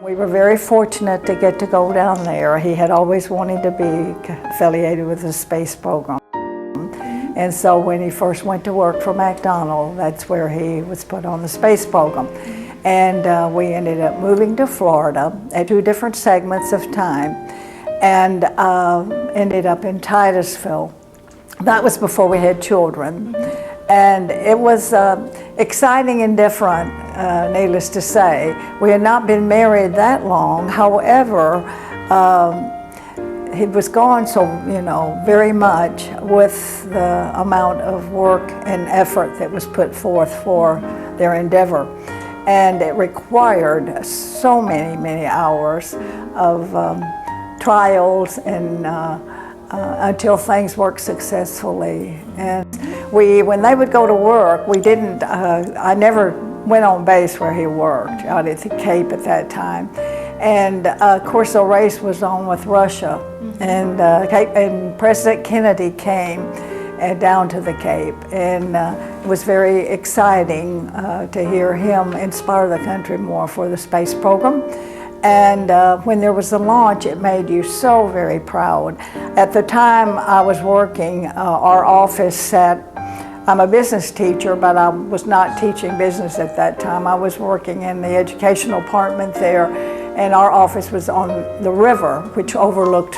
We were very fortunate to get to go down there. He had always wanted to be affiliated with the space program. And so when he first went to work for McDonnell, that's where he was put on the space program. And we ended up moving to Florida at 2 different segments of time, and ended up in Titusville. That was before we had children. And it was exciting and different, needless to say. We had not been married that long. However, he was gone so, very much with the amount of work and effort that was put forth for their endeavor. And it required so many hours of trials and until things worked successfely. And when they would go to work, we didn't, I never went on base where he worked, out at the Cape at that time. And of course the race was on with Russia. And President Kennedy came down to the Cape, and it was very exciting to hear him inspire the country more for the space program. And when there was a launch, it made you so very proud. At the time I was working, our office sat, I'm a business teacher, but I was not teaching business at that time. I was working in the educational department there, and our office was on the river, which overlooked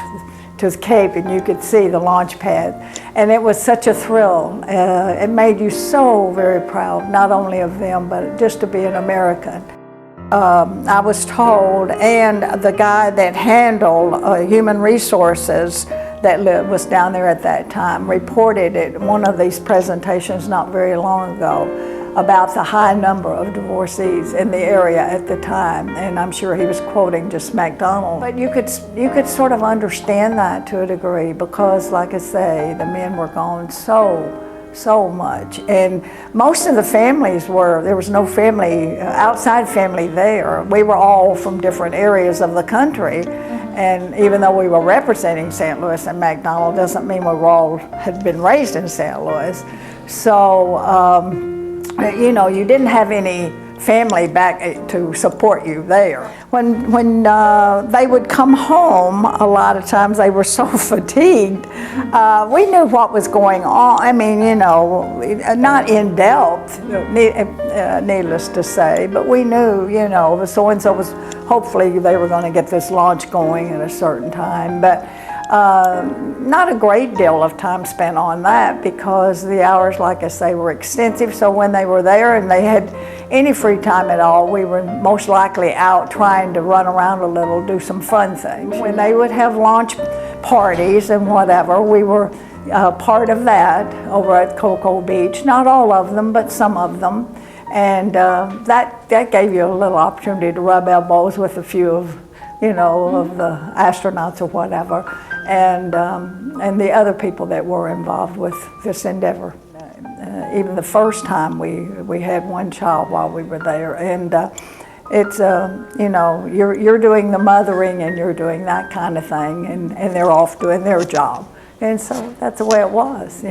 to the Cape, and you could see the launch pad. And it was such a thrill. It made you so very proud, not only of them, but just to be an American. I was told, and the guy that handled human resources that was down there at that time reported at one of these presentations not very long ago about the high number of divorcees in the area at the time, and I'm sure he was quoting just McDonnell. But you could sort of understand that to a degree, because like I say, the men were gone so much, and most of the families there was no family, outside family there. We were all from different areas of the country, and even though we were representing St. Louis and McDonnell, doesn't mean we had been raised in St. Louis. So you didn't have any family back to support you there. When they would come home, a lot of times they were so fatigued. We knew what was going on. I mean, not in depth, needless to say, but we knew, so-and-so was, hopefully they were going to get this launch going at a certain time. But not a great deal of time spent on that, because the hours, like I say, were extensive. So when they were there and they had any free time at all, we were most likely out trying to run around a little, do some fun things. When they would have launch parties and whatever, we were part of that over at Cocoa Beach. Not all of them, but some of them. And that gave you a little opportunity to rub elbows with a few of the astronauts or whatever, and the other people that were involved with this endeavor. Even the first time we had one child while we were there, and it's you're doing the mothering and you're doing that kind of thing, and they're off doing their job, and so that's the way it was,